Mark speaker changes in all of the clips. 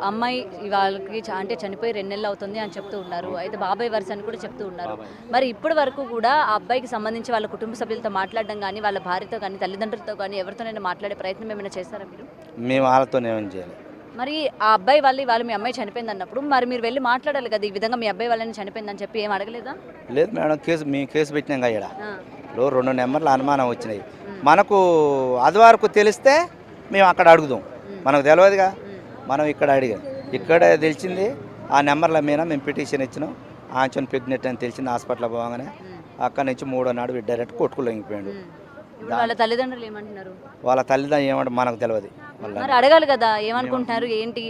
Speaker 1: అమ్మాయి వాళ్ళకి అంటే చనిపోయి 2 నెలలు అవుతుంది అని చెప్తూ ఉన్నారు. అయితే బాబాయ్ వరుస అని కూడా చెప్తూ ఉన్నారు. మరి ఇప్పటి వరకు కూడా ఆ అబ్బాయికి సంబంధించి వాళ్ళ కుటుంబ సభ్యులతో మాట్లాడడం గానీ, వాళ్ళ భార్యతో గానీ, తల్లిదండ్రులతో గానీ ఎవరితోనైనా మాట్లాడే ప్రయత్నం ఏమైనా చేశారా మీరు?
Speaker 2: మేము వాళ్ళతోనే ఏం చేయాలి.
Speaker 1: మరి ఆ అబ్బాయి వాళ్ళు మీ అమ్మాయి చనిపోయిందన్నప్పుడు మరి మీరు వెళ్లి మాట్లాడాలి కదా! ఈ విధంగా మీ అబ్బాయి వాళ్ళని చనిపోయిందని చెప్పి ఏం అడగలేదా?
Speaker 2: లేదు మేడం, మేము కేసు పెట్టినాం కదా ఈడ.
Speaker 1: ఆ!
Speaker 2: ఇప్పుడు 2 నెంబర్ల అనుమానం వచ్చినాయి.
Speaker 1: హ్మ్.
Speaker 2: మనకు అది వరకు తెలిస్తే మేము అక్కడ అడుగుదాం.
Speaker 1: హ్మ్.
Speaker 2: మనకు తెలియదుగా,
Speaker 1: హ్మ్.
Speaker 2: మనం ఇక్కడ అడిగాం. ఇక్కడ తెలిసింది ఆ నెంబర్ల మీద మేము పిటిషన్ ఇచ్చినాం. ఆంచోని ప్రెగ్నెంట్ అని తెలిసింది హాస్పిటల్ పోగానే.
Speaker 1: హ్మ్.
Speaker 2: అక్కడి నుంచి 3వ నాడు డైరెక్ట్ కొట్టుకు లొంగిపోయాడు.
Speaker 1: హ్మ్. ఇప్పుడు వాళ్ళ తల్లిదండ్రులు ఏమంటున్నారు?
Speaker 2: వాళ్ళ తల్లిదండ్రులు ఏమంటే మనకు తెలియదు.
Speaker 1: మరి అడగాలి కదా! ఏమనుకుంటున్నారు? ఏంటి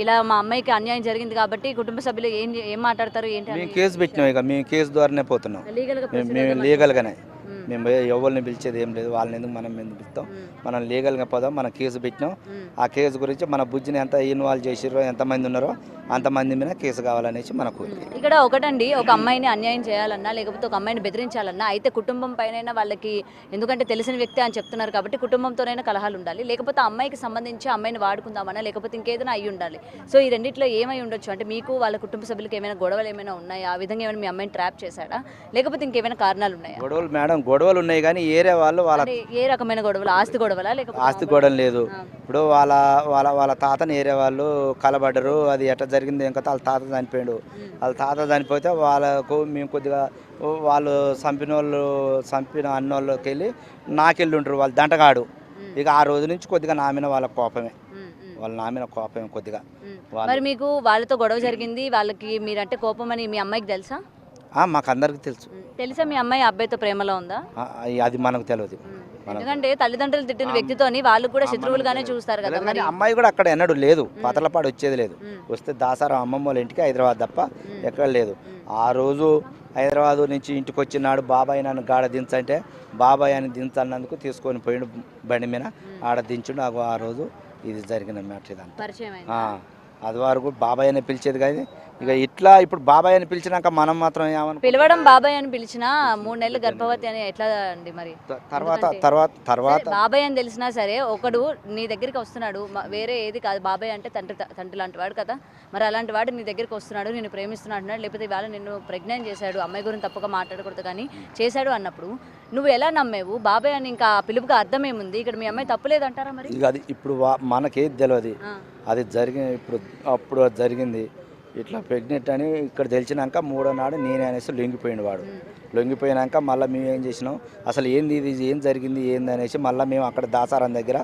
Speaker 1: ఇలా మా అమ్మాయికి అన్యాయం జరిగింది కాబట్టి కుటుంబ సభ్యులు ఏం మాట్లాడతారు ఏంటి అని
Speaker 2: మేము కేసు పెట్టినాం. ఇక మేము కేసు ద్వారానే పోతున్నాం.
Speaker 1: లీగల్‌గా
Speaker 2: మేము
Speaker 1: ప్రొసీడ్
Speaker 2: మేము
Speaker 1: అవుదాం
Speaker 2: లీగల్గానే.
Speaker 1: హ్మ్.
Speaker 2: మేము ఎవరిని పిలిచేది ఏం లేదు. వాళ్ళని ఎందుకు మనం ఎందుకు పిలుస్తాం?
Speaker 1: హ్మ్.
Speaker 2: మనం లీగల్గా పోదాం. మనం కేసు పెట్టినాం.
Speaker 1: హ్మ్.
Speaker 2: ఆ కేసు గురించి మన బుజ్జిని ఎంత ఇన్వాల్వ్ చేసిరో, ఎంతమంది ఉన్నారో అంతమంది మీద కేసు కావాలనేసి మన కోరిక.
Speaker 1: ఇక్కడ ఒకటండి, ఒక అమ్మాయిని అన్యాయం చేయాలన్నా లేకపోతే ఒక అమ్మాయిని బెదిరించాలన్నా అయితే కుటుంబం పైనైనా వాళ్ళకి, ఎందుకంటే తెలిసిన వ్యక్తి అని చెప్తున్నారు కాబట్టి కుటుంబంతోనైనా కలహాలు ఉండాలి. లేకపోతే ఆ అమ్మాయికి సంబంధించి ఆ అమ్మాయిని వాడుకుందామన్నా లేకపోతే ఇంకేదైనా అయ్యి ఉండాలి. సో ఈ రెండిట్లో ఏమై ఉండొచ్చు? అంటే మీకు వాళ్ళ కుటుంబ సభ్యులకి ఏమైనా గొడవలు ఏమైనా ఉన్నాయా? ఆ విధంగా ఏమైనా మీ అమ్మాయిని ట్రాప్ చేశాడా? లేకపోతే ఇంకేమైనా కారణాలు ఉన్నాయా?
Speaker 2: గొడవలు మేడం, గొడవలు ఉన్నాయి కానీ ఏరే వాళ్ళు వాళ్ళ
Speaker 1: అంటే ఏ రకమైన గొడవలు? ఆస్తి గొడవలా లేకపోతే
Speaker 2: ఆస్తి గొడవలు లేదు.
Speaker 1: ఆ.
Speaker 2: ఇప్పుడు వాళ్ళ వాళ్ళ వాళ్ళ తాతని ఏరే వాళ్ళు కలబడ్డరు. అది ఎట్లా జరిగింది ఇంకా వాళ్ళ తాత చనిపోయాడు. వాళ్ళ తాత చనిపోతే వాళ్ళకు మేము కొద్దిగా వాళ్ళు చంపిన అన్నోళ్ళకి వెళ్ళి నాకెళ్ళి ఉంటారు వాళ్ళు దంటగాడు. ఇక ఆ రోజు నుంచి కొద్దిగా నా మీద వాళ్ళ కోపమే. వాళ్ళ నా మీద కోపమే కొద్దిగా.
Speaker 1: మరి మీకు వాళ్ళతో గొడవ జరిగింది, వాళ్ళకి మీరంటే కోపం అని మీ అమ్మాయికి తెలుసా?
Speaker 2: మాకు అందరికి తెలుసు.
Speaker 1: తెలుసా మీ అమ్మాయి అబ్బాయితో ప్రేమలో ఉందా?
Speaker 2: అది మనకు తెలియదు.
Speaker 1: ఎందుకంటే తల్లిదండ్రులు తిట్టిన వ్యక్తితోని వాళ్ళు కూడా శత్రువులుగానే చూస్తారు కదా. మరి
Speaker 2: అమ్మాయి కూడా అక్కడ ఎన్నడూ లేదు. పతలపాడు వచ్చేది లేదు. వస్తే దాసారం అమ్మమ్మ వాళ్ళ ఇంటికి హైదరాబాద్ తప్ప ఎక్కడ లేదు. ఆ రోజు హైదరాబాద్ నుంచి ఇంటికి వచ్చినాడు బాబాయ్ నన్ను గాడ దించంటే బాబాయ్ అని దించన్నందుకు తీసుకొని పోయిండు బండి మీద. ఆడ దించుండు. ఆ రోజు ఇది జరిగిన మ్యాటర్ ఇదంతా.
Speaker 1: పరిచయం
Speaker 2: అది వరకు బాబాయ్ అని పిలిచేది కానీ ఇక ఇట్లా ఇప్పుడు బాబాయ్ అని పిలిచినాక మనం మాత్రం ఏమనుకో
Speaker 1: పిలవడం బాబాయ్ అని పిలిచినా 3 నెలలు గర్భవతి అని ఎట్లా అండి మరి?
Speaker 2: తర్వాత
Speaker 1: బాబాయ్ అని తెలిసినా సరే ఒకడు నీ దగ్గరికి వస్తున్నాడు, వేరే ఏది కాదు, బాబాయ్ అంటే తండ్రి లాంటి వాడు కదా. మరి అలాంటి వాడు నీ దగ్గరికి వస్తున్నాడు, నిన్ను ప్రేమిస్తున్నాడు, లేకపోతే ఇవాళ నిన్ను ప్రెగ్నెంట్ చేశాడు, అమ్మాయి గురించి తప్పక మాట్లాడకూడదు కానీ చేశాడు అన్నప్పుడు నువ్వు ఎలా నమ్మేవు? బాబాయ్ అని ఇంకా పిలుపుగా అర్థం ఏముంది? ఇక్కడ మీ అమ్మాయి తప్పులేదంటారా మరి?
Speaker 2: ఇక అది ఇప్పుడు మనకేది తెలియదు. అది అప్పుడు జరిగింది ఇట్లా ప్రెగ్నెంట్ అని ఇక్కడ తెలిసినాక 3వ నాడు నేనే అనేసి లొంగిపోయిండు వాడు. లొంగిపోయినాక మళ్ళీ మేము ఏం చేసినాం, అసలు ఏంది ఇది, ఏం జరిగింది ఏంది అనేసి మళ్ళీ మేము అక్కడ దాసారం దగ్గర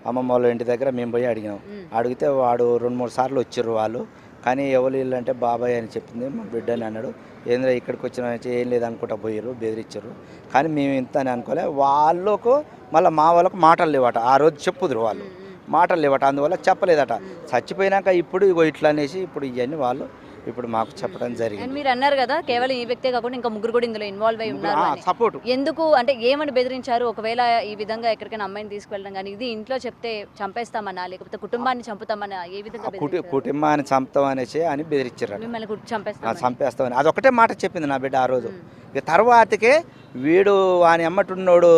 Speaker 2: అమ్మమ్మ వాళ్ళ ఇంటి దగ్గర మేము పోయి అడిగినాం. అడిగితే వాడు 2-3 సార్లు వచ్చారు వాళ్ళు. కానీ ఎవరు వీళ్ళు అంటే బాబాయ్ అని చెప్పింది, మా బిడ్డ అని అన్నాడు. ఏంద్రా ఇక్కడికి వచ్చిన ఏం లేదు అనుకుంటా పోయారు, బెదిరించారు. కానీ మేము ఇంత అని అనుకోలే. వాళ్ళకు మళ్ళీ మా వాళ్ళకు మాటలు లేవట. ఆ రోజు చెప్పుదురు వాళ్ళు మాటలు లేవట, అందువల్ల చెప్పలేదట. చచ్చిపోయినాక ఇప్పుడు ఇగో ఇట్లా అనేసి ఇప్పుడు ఇవన్నీ వాళ్ళు ఇప్పుడు మాకు చెప్పడం జరిగింది.
Speaker 1: మీరు అన్నారు కదా కేవలం ఈ వ్యక్తే కాకుండా ఇంకా ముగ్గురు కూడా ఇందులో ఇన్వాల్వ్ అయి ఉన్నారు అని.
Speaker 2: సపోర్ట్
Speaker 1: ఎందుకు అంటే ఏమని బెదిరించారు? ఒకవేళ ఈ విధంగా ఎక్కడికైనా అమ్మాయిని తీసుకెళ్ళడం కానీ ఇది ఇంట్లో చెప్తే చంపేస్తామన్నా లేకపోతే కుటుంబాన్ని చంపుతామన్నా ఏ విధంగా బెదిరించారు?
Speaker 2: కుటుంబాన్ని చంపుతాం అనేసి అని బెదిరించారు.
Speaker 1: మిమ్మల్ని
Speaker 2: చంపేస్తామని అదొకటే మాట చెప్పింది నా బిడ్డ ఆ రోజు. ఇక తర్వాతకే వీడు అని అమ్మటున్నోడు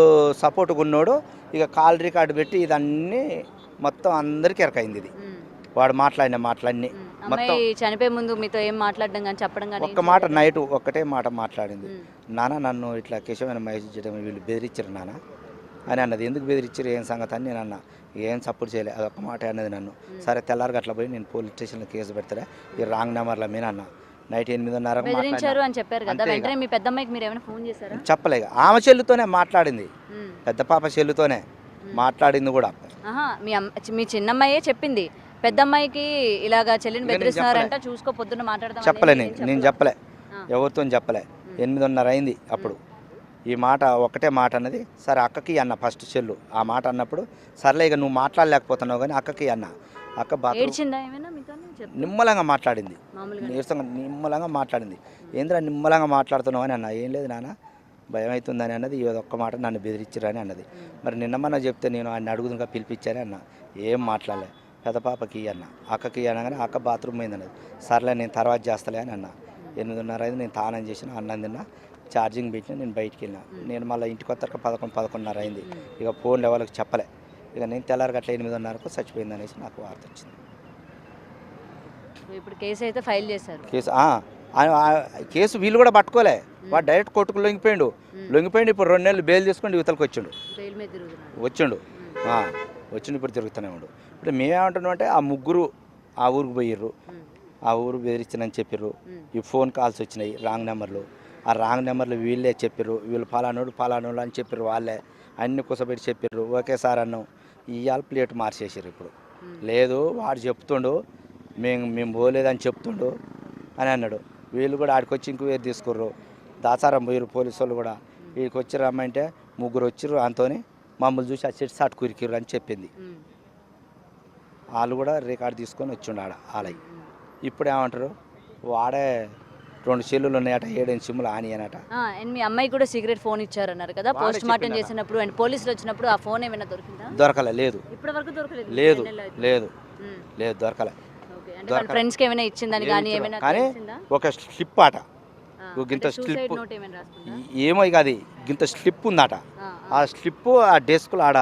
Speaker 2: సపోర్ట్గా ఉన్నోడు ఇక కాల్ రికార్డు పెట్టి ఇదన్నీ మొత్తం అందరికీ ఎరకైంది. ఇది వాడు మాట్లాడిన మాటలన్నీ మొత్తం.
Speaker 1: చనిపోయే ముందు మీతో ఏం మాట్లాడడం కానీ చెప్పడం కానీ?
Speaker 2: ఒక్క మాట నైట్ ఒక్కటే మాట మాట్లాడింది. నాన్న నన్ను ఇట్లా కేశవమైన మహేష్ చేయడం వీళ్ళు బెదిరించారు నాన్న అని అన్నది. ఎందుకు బెదిరించారు ఏం సంగతి అని నేను అన్నా. ఏం సపోర్ట్ చేయలే, అదొక్క మాట అన్నది నన్ను. సరే తెల్లారికి అట్లా పోయి నేను పోలీస్ స్టేషన్లో కేసు పెడతారా ఈ రాంగ్ నెంబర్ల మీద అన్న. నైట్ 8:30
Speaker 1: బెదిరించారు అని చెప్పారు కదా. వెంటనే మీ పెద్దమ్మాయికి మీరు ఏమైనా ఫోన్ చేశారా?
Speaker 2: చెప్పలేక ఆమె చెల్లుతోనే మాట్లాడింది, పెద్ద పాప చెల్లుతోనే మాట్లాడింది కూడా.
Speaker 1: మీ చిన్నమ్మాయే చెప్పింది పెద్దమ్మాయికి ఇలాగా చెల్లిని బెదిరిస్తున్నారంట, చూసుకో పొద్దున్న మాట్లాడదాం.
Speaker 2: చెప్పలే, నేను చెప్పలే, ఎవరితో చెప్పలే. 8:30 అయింది అప్పుడు. ఈ మాట ఒక్కటే మాట అన్నది. సరే అక్కకి అన్న ఫస్ట్ చెల్లు ఆ మాట అన్నప్పుడు సర్లే ఇక నువ్వు మాట్లాడలేకపోతున్నావు కానీ అక్కకి అన్న. అక్క నిమ్మలంగా మాట్లాడింది, నీరసంగా నిమ్మలంగా మాట్లాడింది. ఏంద్రా నిమ్మలంగా మాట్లాడుతున్నావు అని అన్న. ఏం లేదు నాన్న భయం అవుతుందని అన్నది. ఒక్క మాట నన్ను బెదిరించారని అన్నది. మరి నిన్నమన్నా చెప్తే నేను ఆయన అడుగుదుగా పిలిపించానే అన్న. ఏం మాట్లాడలే. పెద్ద పాపకి అన్న, అక్కకి అనగానే అక్క బాత్రూమ్ పోయింది అన్నది. సర్లే నేను తర్వాత చేస్తలే అని అన్న. 8:30 అయింది. నేను తానం చేసిన, అన్నం తిన్నా, ఛార్జింగ్ పెట్టిన, నేను బయటికి వెళ్ళిన. నేను మళ్ళీ ఇంటికి వస్తాక 11-11:30 అయింది. ఇక ఫోన్ లెవెల్కి చెప్పలే. ఇక నేను తెల్లారికి అట్లా 8:30కు చచ్చిపోయింది అనేసి నాకు వార్త వచ్చింది.
Speaker 1: సో ఇప్పుడు కేసు అయితే ఫైల్ చేశారు.
Speaker 2: కేసు వీళ్ళు కూడా పట్టుకోలే, వాడు డైరెక్ట్ కోర్టుకు లొంగిపోయిండు. ఇప్పుడు 2 నెలలు బెయిల్ తీసుకొని యువతలకు వచ్చిండు.
Speaker 1: బెయిల్ మీద తిరుగుతున్నారు.
Speaker 2: వచ్చిండు ఇప్పుడు తిరుగుతూనే ఉండు. ఇప్పుడు మేమేమంటున్నాం అంటే ఆ ముగ్గురు ఆ ఊరికి పోయిర్రు, ఆ ఊరు బెదిరించనని చెప్పిర్రు. ఈ ఫోన్ కాల్స్ వచ్చినాయి రాంగ్ నెంబర్లు, ఆ రాంగ్ నెంబర్లు వీళ్ళే చెప్పిర్రు, వీళ్ళు ఫలానోడు అని చెప్పిర్రు. వాళ్ళే అన్ని కుసబెట్టి చెప్పిర్రు. ఒకేసారి అన్నాం, ఇవాళ ప్లేట్ మార్చేసారు. ఇప్పుడు లేదు వాడు చెప్తుండు, మేము పోలేదని చెప్తుండు అని అన్నాడు. వీళ్ళు కూడా ఆడికి వచ్చి ఇంక్వైరీ తీసుకుర్రు. దాచారం పోయారు పోలీసు వాళ్ళు కూడా. వీడికి వచ్చి రమ్మంటే ముగ్గురు వచ్చిర్రు, అంతోని మమ్మల్ని చూసి ఆ చెట్టు సాటు కురికిర్రు అని చెప్పింది. వాళ్ళు కూడా రికార్డు తీసుకొని వచ్చిండు ఆలయ. ఇప్పుడు ఏమంటారు, వాడే 2 సెల్లులు ఉన్నాయట, 7 సిమ్ములు ఆని అనట.
Speaker 1: అండ్ మీ అమ్మాయి కూడా సీక్రెట్ ఫోన్ ఇచ్చారన్నారు కదా, పోస్ట్ మార్టం చేసినప్పుడు అండ్ పోలీసులు వచ్చినప్పుడు ఆ ఫోన్ ఏమైనా దొరికిందా?
Speaker 2: దొరకలే, లేదు.
Speaker 1: ఇప్పటి వరకు దొరకలేదు.
Speaker 2: లేదు దొరకలే.
Speaker 1: ఫ్రెండ్స్కి ఏమైనా ఇచ్చిందని కానీ ఏమైనా
Speaker 2: కానీ ఒక స్లిప్ అట, గింత స్లిప్ ఏమో ఇక అది గింత స్లిప్ ఉందట. ఆ స్లిప్ ఆ డెస్క్లో ఆడ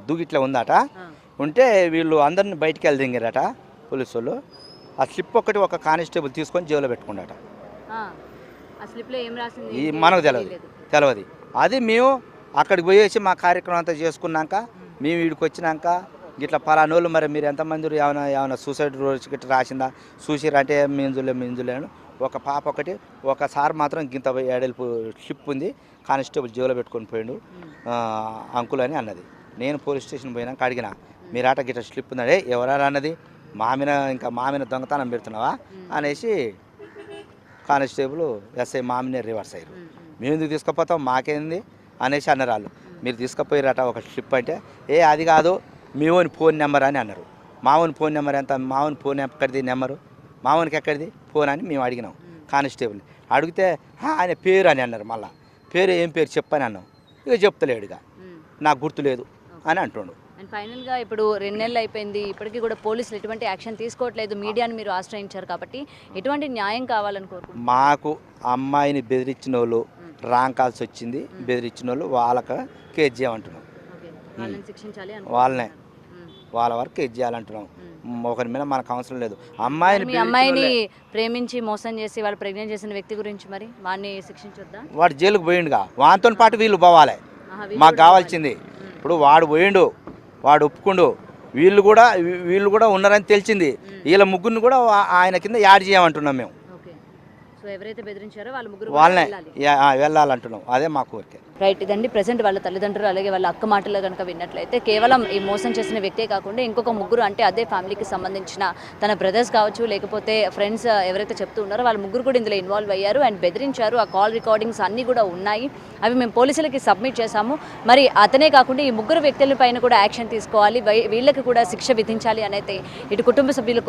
Speaker 2: దూగిట్లా ఉందట. ఉంటే వీళ్ళు అందరిని బయటికి వెళ్ళి దింగారట పోలీసు వాళ్ళు. ఆ స్లిప్ ఒకటి ఒక కానిస్టేబుల్ తీసుకొని జేబులో పెట్టుకున్నాట. మనకు తెలియదు. అది మేము అక్కడికి పోయేసి మా కార్యక్రమం అంతా చేసుకున్నాక మేము వీడికి వచ్చినాక ఇట్లా పలానోళ్ళు మరి మీరు ఎంతమంది ఏమైనా సూసైడ్ రోజు గిట్ట రాసిందా చూసిరా అంటే మింజులేను. ఒక పాప ఒకసారి మాత్రం గింత ఏడెల్పు స్లిప్ ఉంది, కానిస్టేబుల్ జేబులో పెట్టుకొని పోయిండు అంకుల్ అని అన్నది. నేను పోలీస్ స్టేషన్ పోయినాక అడిగిన, మీరాట గిట్ట స్లిప్ ఉందంటే ఎవరైనా అన్నది, మామిన దొంగతనం పెడుతున్నావా అనేసి కానిస్టేబుల్ ఎస్ఐ మామినే రివర్స్ అయ్యారు. మేము ఎందుకు తీసుకుపోతాం, మాకేంది అనేసి అన్నారు వాళ్ళు. మీరు తీసుకుపోయారట ఒక స్లిప్ అంటే, అది కాదు మీవోని ఫోన్ నెంబర్ అని అన్నారు. మావోని ఫోన్ నెంబర్ ఎంత, మావోని ఫోన్ ఎక్కడిది నెంబరు, మావోనికి ఎక్కడిది ఫోన్ అని మేము అడిగినాం కానిస్టేబుల్. అడిగితే ఆయన పేరు అని అన్నారు. మళ్ళీ ఏం పేరు చెప్పని అన్నాం. ఇక చెప్తలేడుగా, నాకు గుర్తులేదు అని అంటుండు.
Speaker 1: అండ్ ఫైనల్గా ఇప్పుడు 2 నెలలు అయిపోయింది, ఇప్పటికీ కూడా పోలీసులు ఎటువంటి యాక్షన్ తీసుకోవట్లేదు. మీడియాని మీరు ఆశ్రయించారు కాబట్టి ఎటువంటి న్యాయం కావాలని కోరుకుంటున్నారు?
Speaker 2: మాకు అమ్మాయిని బెదిరించిన వాళ్ళు, రాంగ్ కాల్స్ వచ్చింది బెదిరించిన వాళ్ళు, వాళ్ళకి కేసు చేయమంటున్నాం. వాళ్ళ వరకు కేసు చేయాలంటున్నాం. ఒకరి మీద మనకు అవసరం లేదు.
Speaker 1: అమ్మాయిని ప్రేమించి మోసం చేసి వాళ్ళు ప్రెగ్నెంట్ చేసిన వ్యక్తి గురించి మరి వాడిని శిక్షించొద్దా?
Speaker 2: వాడు జైలుకు పోయిండుగా, వానితో పాటు వీళ్ళు పోవాలి. మాకు కావాల్సింది ఇప్పుడు వాడు పోయిండు, వాడు ఒప్పుకుండు, వీళ్ళు కూడా ఉన్నారని తెలిసింది. వీళ్ళ ముగ్గురిని కూడా ఆయన కింద యాడ్ చేయమంటున్నాం మేము.
Speaker 1: సో ఎవరైతే బెదిరించారో వాళ్ళ ముగ్గురు
Speaker 2: వాళ్ళనే వెళ్ళాలంటున్నాం. అదే మా కోరిక.
Speaker 1: రైట్. ఇదండి ప్రజెంట్ వాళ్ళ తల్లిదండ్రులు అలాగే వాళ్ళ అక్క మాటలు కనుక విన్నట్లయితే కేవలం ఈ మోసం చేసిన వ్యక్తే కాకుండా ఇంకొక ముగ్గురు, అంటే అదే ఫ్యామిలీకి సంబంధించిన తన బ్రదర్స్ కావచ్చు లేకపోతే ఫ్రెండ్స్ ఎవరైతే చెప్తూ ఉన్నారో వాళ్ళ ముగ్గురు కూడా ఇందులో ఇన్వాల్వ్ అయ్యారు అండ్ బెదిరించారు. ఆ కాల్ రికార్డింగ్స్ అన్నీ కూడా ఉన్నాయి. అవి మేము పోలీసులకి సబ్మిట్ చేశాము. మరి అతనే కాకుండా ఈ ముగ్గురు వ్యక్తుల పైన కూడా యాక్షన్ తీసుకోవాలి, వీళ్ళకి కూడా శిక్ష విధించాలి అని అయితే ఇటు కుటుంబ సభ్యులు